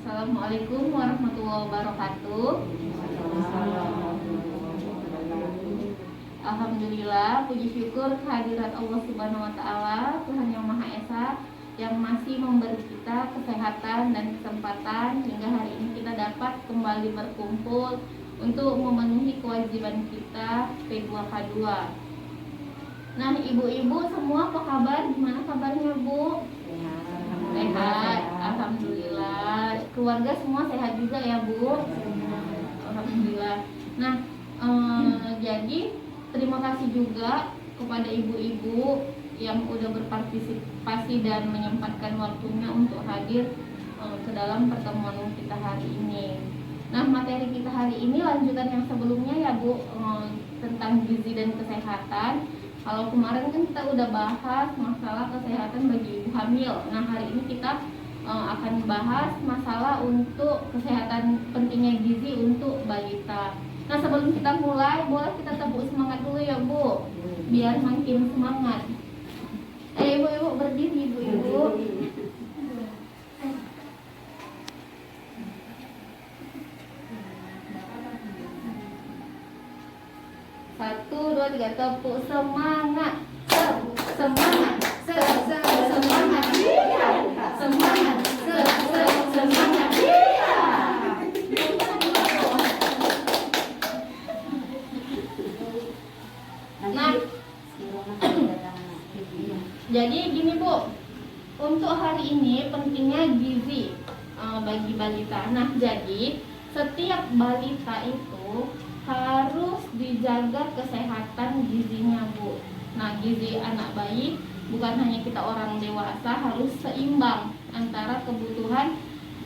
Assalamualaikum warahmatullahi wabarakatuh. Alhamdulillah, puji syukur kehadirat Allah Subhanahu wa Ta'ala, Tuhan Yang Maha Esa, yang masih memberi kita kesehatan dan kesempatan hingga hari ini kita dapat kembali berkumpul untuk memenuhi kewajiban kita P2K2. Nah, ibu-ibu semua apa kabar? Gimana kabarnya, Bu? Sehat, alhamdulillah. Keluarga semua sehat juga ya, Bu? Alhamdulillah. Nah, jadi terima kasih juga kepada ibu-ibu yang udah berpartisipasi dan menyempatkan waktunya untuk hadir ke dalam pertemuan kita hari ini. Nah, materi kita hari ini lanjutan yang sebelumnya ya, Bu, tentang gizi dan kesehatan. Kalau kemarin kan kita udah bahas masalah kesehatan bagi ibu hamil. Nah, hari ini kita akan bahas masalah untuk kesehatan pentingnya gizi untuk balita. Nah, sebelum kita mulai, boleh kita tepuk semangat dulu ya, Bu, biar makin semangat. Ibu-ibu berdiri, ibu-ibu. Satu, dua, tiga, tepuk semangat. Semangat. Semangat. Semangat. Semangat. Nah, jadi gini, Bu, untuk hari ini pentingnya gizi bagi balita. Nah, jadi setiap balita itu harus dijaga kesehatan gizinya, Bu. Nah, gizi anak bayi bukan hanya kita orang dewasa, harus seimbang antara kebutuhan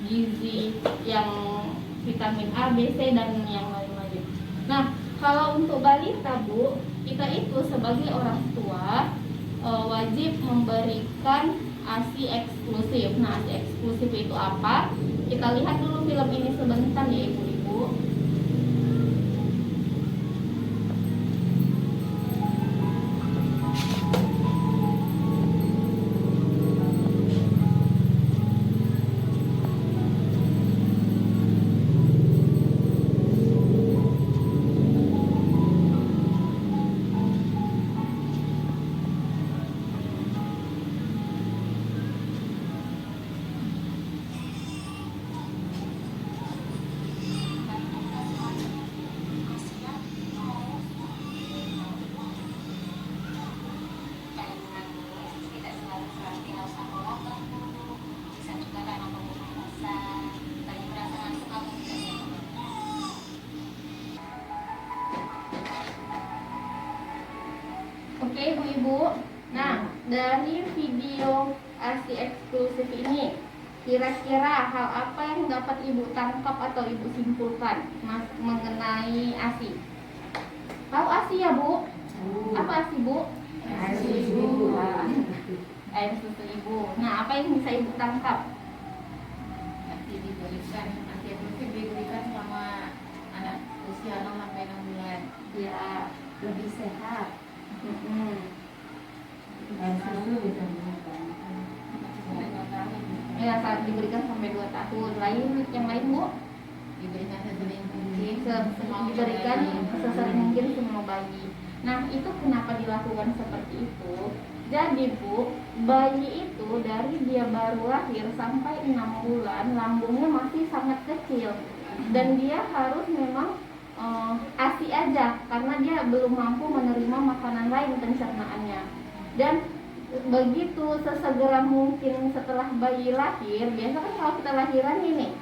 gizi yang vitamin A, B, C dan yang lain-lain. Nah, kalau untuk balita, Bu, kita itu sebagai orang tua wajib memberikan ASI eksklusif. Nah, ASI eksklusif itu apa? Kita lihat dulu film ini sebentar ya, ibu-ibu. Oke, ibu-ibu. Nah, dari video ASI eksklusif ini, kira-kira hal apa yang dapat ibu tangkap atau ibu simpulkan mengenai ASI? Tahu ASI ya, Bu? Apa ASI, Bu? ASI ibu. Air susu ibu. Nah, apa yang bisa ibu tangkap? ASI eksklusif diberikan selama anak usia 0 sampai 6 bulan. Ya, Lebih sehat. Dan susu bisa ya, saat diberikan sampai 2 tahun. Yang lain, Bu? Diberikan sesering mungkin. Diberikan sesering mungkin semua bayi. Nah, itu kenapa dilakukan seperti itu? Jadi, Bu, bayi itu dari dia baru lahir sampai 6 bulan, lambungnya masih sangat kecil. Dan dia harus memang ASI aja, karena dia belum mampu menerima makanan lain pencernaannya. Dan begitu sesegera mungkin setelah bayi lahir, biasa kan kalau kita lahiran ini,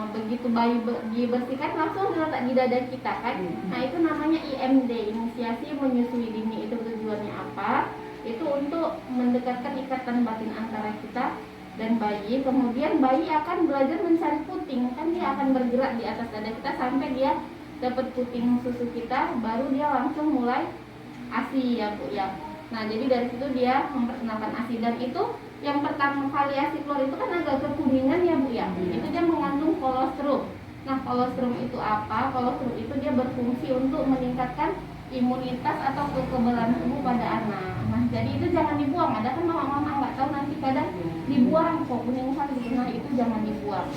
begitu bayi dibersihkan langsung diletak di dada kita kan. Nah, itu namanya IMD, inisiasi menyusui dini. Itu tujuannya apa? Itu untuk mendekatkan ikatan batin antara kita dan bayi. Kemudian bayi akan belajar mencari puting, kan dia akan bergerak di atas dada kita sampai dia dapat puting susu kita, baru dia langsung mulai ASI ya, Bu ya. Nah, jadi dari situ dia memperkenalkan ASI. Dan itu yang pertama kali ASI keluar itu kan agak kekuningan ya, Bu ya. Itu dia mengandung kolostrum. Nah, kolostrum itu apa? Kolostrum itu dia berfungsi untuk meningkatkan imunitas atau kekebalan tubuh pada anak. Nah, jadi itu jangan dibuang. Ada kan mama-mama nggak tahu nanti kadang dibuang kok kuning gitu. Nah, itu jangan dibuang.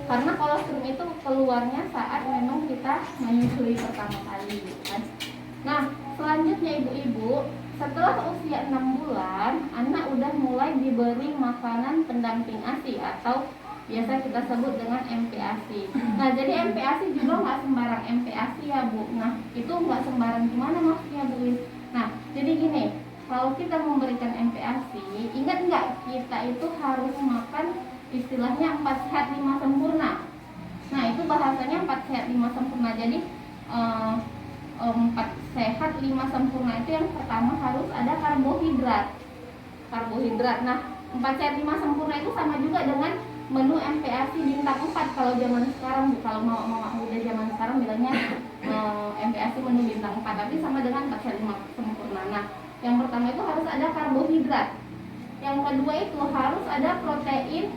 Karena kolostrum itu keluarnya saat memang kita menyusui pertama kali gitu kan. Nah, selanjutnya ibu-ibu, setelah usia 6 bulan, anak udah mulai diberi makanan pendamping ASI atau biasa kita sebut dengan MPASI. Nah, jadi MPASI juga nggak sembarang MPASI ya Bu. Nah, itu nggak sembarang gimana maksudnya Bu? Nah, jadi gini, kalau kita memberikan MPASI, ingat nggak kita itu harus makan istilahnya 4 sehat 5 sempurna. Nah, itu bahasanya 4 sehat 5 sempurna. Jadi 4 sehat 5 sempurna itu yang pertama harus ada karbohidrat. Nah, 4 sehat 5 sempurna itu sama juga dengan menu MPASI bintang 4 kalau zaman sekarang. Kalau mau muda zaman sekarang bilangnya MPASI menu bintang 4, tapi sama dengan 4 sehat 5 sempurna. Nah, yang pertama itu harus ada karbohidrat. Yang kedua itu harus ada protein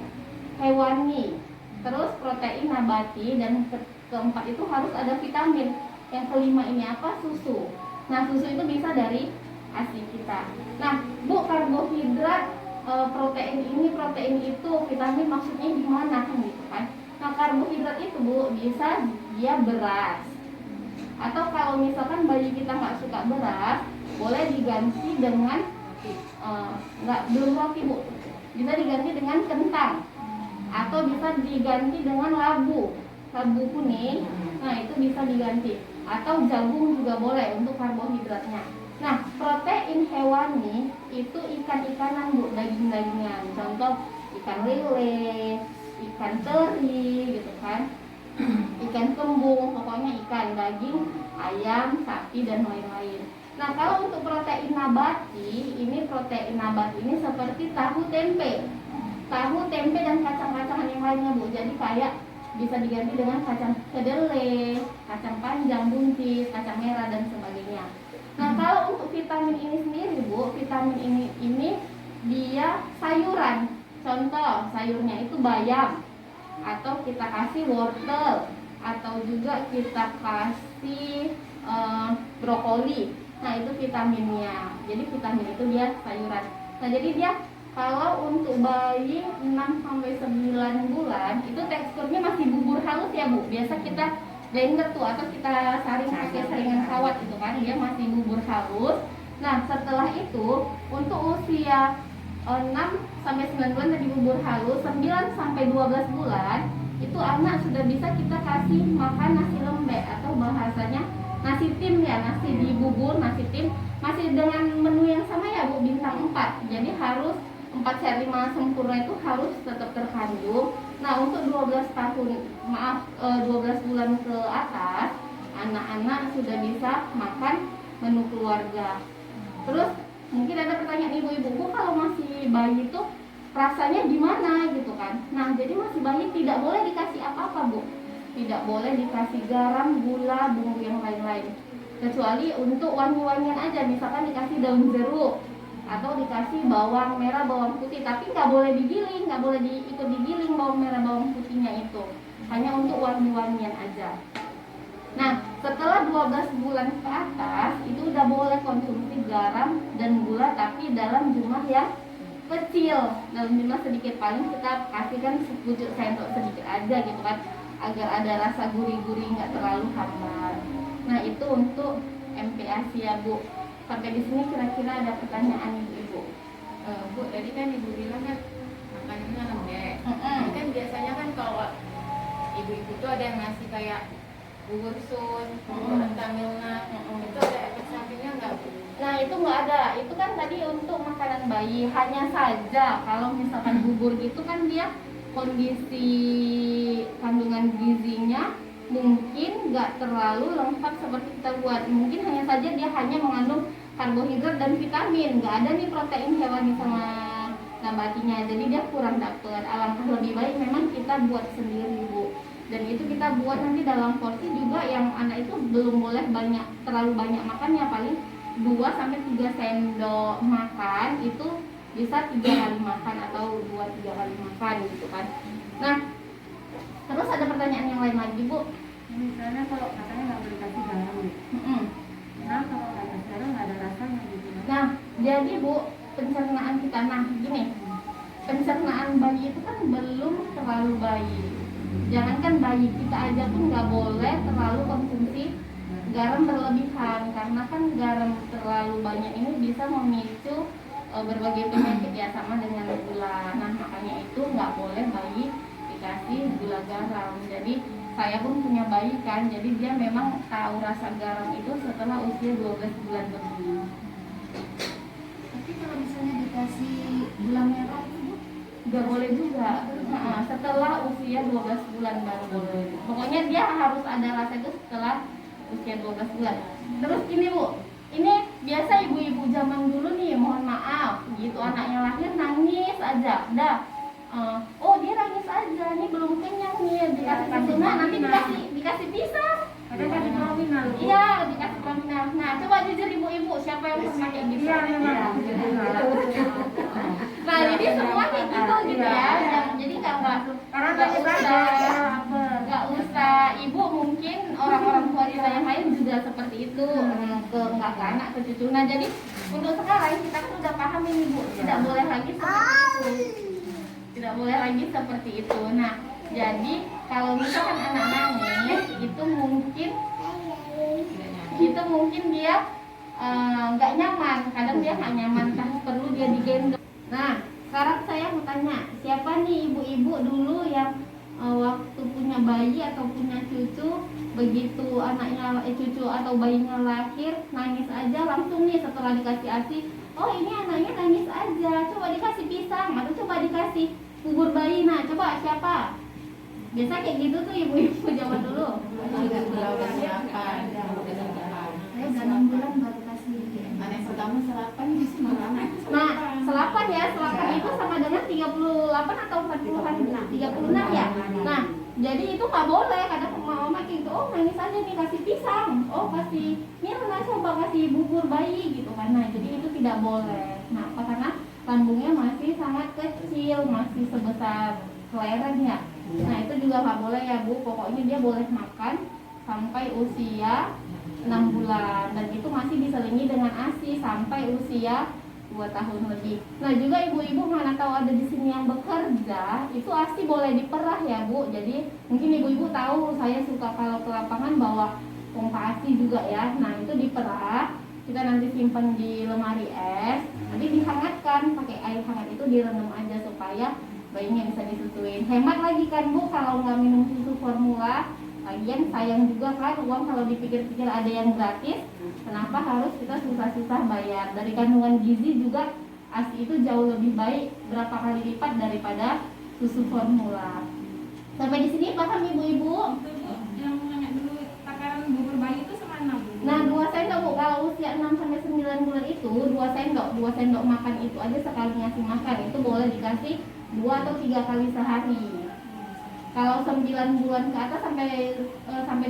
hewani, terus protein nabati, dan keempat itu harus ada vitamin. Yang kelima ini apa? Susu. Nah, susu itu bisa dari ASI kita. Nah, Bu, karbohidrat, protein ini, protein itu, vitamin maksudnya gimana kan gitu kan? Nah, karbohidrat itu Bu bisa dia beras. Atau kalau misalkan bayi kita nggak suka beras, boleh diganti dengan belum roti Bu. Bisa diganti dengan kentang. Atau bisa diganti dengan labu kuning. Nah, itu bisa diganti. Atau jagung juga boleh untuk karbohidratnya. Nah, protein hewani itu ikan-ikanan Bu, daging-dagingan. Contoh ikan lele, ikan teri gitu kan. Ikan kembung, pokoknya ikan, daging, ayam, sapi, dan lain-lain. Nah, kalau untuk protein nabati, ini protein nabati ini seperti tahu tempe, dan kacang-kacangan yang lainnya Bu. Jadi kayak bisa diganti dengan kacang kedelai, kacang panjang, buncis, kacang merah, dan sebagainya. Nah, kalau untuk vitamin ini sendiri Bu, vitamin ini dia sayuran. Contoh sayurnya itu bayam, atau kita kasih wortel, atau juga kita kasih brokoli. Nah, itu vitaminnya. Jadi vitamin itu dia sayuran. Nah, jadi dia kalau untuk bayi 6-9 bulan itu teksturnya masih bubur halus ya Bu. Biasa kita blender tuh atau kita saring pakai saringan kawat itu kan, dia masih bubur halus. Nah, setelah itu untuk usia 6-9 bulan tadi bubur halus, 9-12 bulan itu anak sudah bisa kita kasih makan nasi lembek atau bahasanya nasi tim ya, nasi dibubur, nasi tim, masih dengan menu yang sama ya Bu, bintang 4. Jadi harus 4 sehat 5 sempurna itu harus tetap terkandung. Nah, untuk 12 bulan ke atas, anak-anak sudah bisa makan menu keluarga. Terus mungkin ada pertanyaan ibu-ibu, Bu, kalau masih bayi itu rasanya gimana gitu kan. Nah, jadi masih bayi tidak boleh dikasih apa-apa Bu. Tidak boleh dikasih garam, gula, bumbu yang lain-lain. Kecuali untuk wangi-wangian aja, misalkan dikasih daun jeruk atau dikasih bawang merah, bawang putih, tapi nggak boleh digiling, nggak boleh ikut digiling bawang merah, bawang putihnya itu. Hanya untuk wangi-wangian aja. Nah, setelah 12 bulan ke atas itu udah boleh konsumsi garam dan gula, tapi dalam jumlah yang kecil, dalam jumlah sedikit. Paling kita kasihkan sepucuk sendok sedikit aja gitu kan, agar ada rasa gurih-gurih, nggak terlalu hambar. Nah, itu untuk MPASI ya Bu. Sampai di sini kira-kira ada pertanyaan ibu-ibu. Bu, tadi kan ibu bilang kan makanannya lembek. Ini kan biasanya kan kalau ibu-ibu tuh ada yang ngasih kayak bubur sun, bubur tamilna, itu ada efek sampingnya nggak Bu? Nah, itu nggak ada. Itu kan tadi untuk makanan bayi. Hanya saja kalau misalkan bubur gitu kan dia kondisi kandungan gizinya mungkin nggak terlalu lengkap seperti kita buat. Mungkin hanya saja dia hanya mengandung karbohidrat dan vitamin, nggak ada nih protein hewani sama nabatinya, jadi dia kurang dapet. Alangkah lebih baik memang kita buat sendiri Bu. Dan itu kita buat nanti dalam porsi juga yang anak itu belum boleh terlalu banyak makannya, paling 2-3 sendok makan itu bisa 3 kali makan atau 2-3 kali makan gitu kan. Nah, terus ada pertanyaan yang lain lagi Bu. Misalnya kalau katanya nggak boleh kasih garam, nah kalau nggak kasih garam nggak ada rasanya gitu. Nah, jadi Bu, pencernaan kita, nah gini, pencernaan bayi itu kan belum terlalu baik. Jangankan bayi, kita aja pun nggak boleh terlalu konsumsi garam berlebihan, karena kan garam terlalu banyak ini bisa memicu berbagai penyakit ya, sama dengan gula. Nah makanya itu nggak boleh bayi dikasih gula garam. Jadi saya pun punya bayi kan, jadi dia memang tahu rasa garam itu setelah usia 12 bulan lebih. Tapi kalau misalnya dikasih gula merah itu Nggak boleh juga. Setelah usia 12 bulan baru boleh. Pokoknya dia harus ada rasa itu setelah usia 12 bulan. Terus gini Bu, ini biasa ibu-ibu zaman dulu nih, mohon maaf, gitu anaknya lahir nangis aja, dah. Oh dia nangis aja, nih belum kenyang nih, dikasih susu, nah nanti dikasih pisang. ada kasih nominal. Iya, dikasih nominal. Nah coba jujur ibu-ibu, siapa yang pernah kayak gitu? Iya memang. Nah jadi semua kayak gitu ya. Jadi Karena nggak tadi usah, apa? nggak usah ibu, mungkin orang-orang tua kita yang lain juga seperti itu, nggak ke anak, ke cucu. Nah jadi untuk sekarang kita kan udah paham ini Bu, tidak boleh lagi seperti itu, tidak boleh lagi seperti itu. Nah jadi kalau misalkan anak nangis itu mungkin dia nggak nyaman, kadang dia nggak nyaman, kan perlu dia digendong. Nah sekarang saya mau tanya, siapa nih ibu-ibu dulu yang waktu punya bayi atau punya cucu, begitu anaknya cucu atau bayinya lahir nangis aja langsung nih setelah dikasih ASI, oh ini anaknya nangis aja, coba dikasih pisang atau coba dikasih bubur bayi. Nah coba siapa? Biasa kayak gitu tuh ibu-ibu zaman dulu. Saya 6 bulan baru kasih. Anak pertama sarapan di Semarang. Nah, selapan ya, selapan itu sama dengan 38 atau 40-an, 36 ya. Nah, jadi itu nggak boleh. Kadang mama gitu, oh nangis aja nih kasih pisang, oh kasih Mirna, coba kasih bubur bayi gitu kan. Nah, jadi itu tidak boleh. Nah, apa karena lambungnya masih sangat kecil, masih sebesar kelereng ya. Nah, itu juga nggak boleh ya Bu. Pokoknya dia boleh makan sampai usia 6 bulan, dan itu masih diselingi dengan ASI sampai usia 2 tahun lebih. Nah juga ibu-ibu mana tahu ada di sini yang bekerja, itu ASI boleh diperah ya Bu. Jadi mungkin ibu-ibu tahu saya suka kalau ke lapangan bawa pompa ASI juga ya. Nah itu diperah, kita nanti simpan di lemari es, nanti dihangatkan pakai air hangat, itu direndam aja supaya bayinya bisa disusuin. Hemat lagi kan Bu kalau nggak minum susu formula. Lagian sayang juga kan uang, kalau dipikir-pikir ada yang gratis, kenapa harus kita susah-susah bayar? Dari kandungan gizi juga ASI itu jauh lebih baik, berapa kali lipat daripada susu formula. Sampai di sini paham ibu-ibu? Yang nanya dulu takaran bubur bayi itu sama 6 Nah 2 sendok Bu, kalau usia 6 sampai 9 bulan itu 2 sendok makan itu aja sekali ngasih makan, itu boleh dikasih 2 atau 3 kali sehari. Kalau 9 bulan ke atas sampai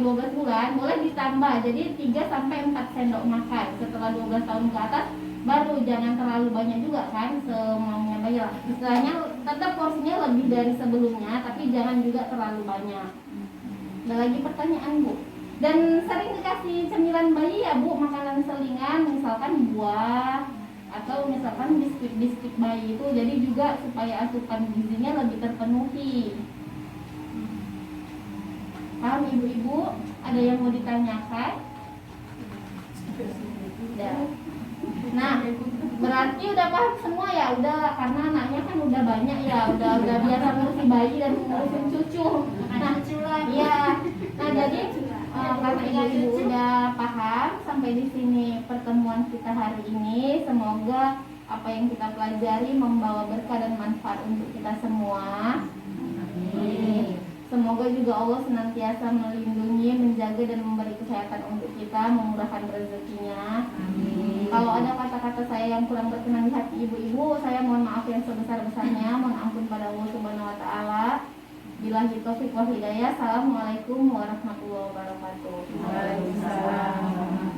12 bulan boleh ditambah, jadi 3 sampai 4 sendok makan. Setelah 12 tahun ke atas baru, jangan terlalu banyak juga kan, semaunya bayi lah. Istilahnya tetap porsinya lebih dari sebelumnya, tapi jangan juga terlalu banyak. Ada lagi pertanyaan Bu? Dan sering dikasih cemilan bayi ya Bu, makanan selingan, misalkan buah atau misalkan biskuit bayi itu, jadi juga supaya asupan gizinya lebih terpenuhi. Paham ibu-ibu? Ada yang mau ditanyakan? Udah. Nah, berarti udah paham semua ya? Udah, karena anaknya kan udah banyak ya, udah biasa ngurusin bayi dan ngurusin cucu. Nah, iya. Nah, jadi karena ibu-ibu udah paham, sampai di sini pertemuan kita hari ini. Semoga apa yang kita pelajari membawa berkah dan manfaat untuk kita semua. Amin. Semoga juga Allah senantiasa melindungi, menjaga dan memberi kesehatan untuk kita, memurahkan rezekinya. Amin. Kalau ada kata-kata saya yang kurang berkenan di hati ibu-ibu, saya mohon maaf yang sebesar-besarnya, mohon ampun pada Allah Subhanahu wa taala. Billahi taufiq wal hidayah. Assalamualaikum warahmatullahi wabarakatuh. Waalaikumsalam.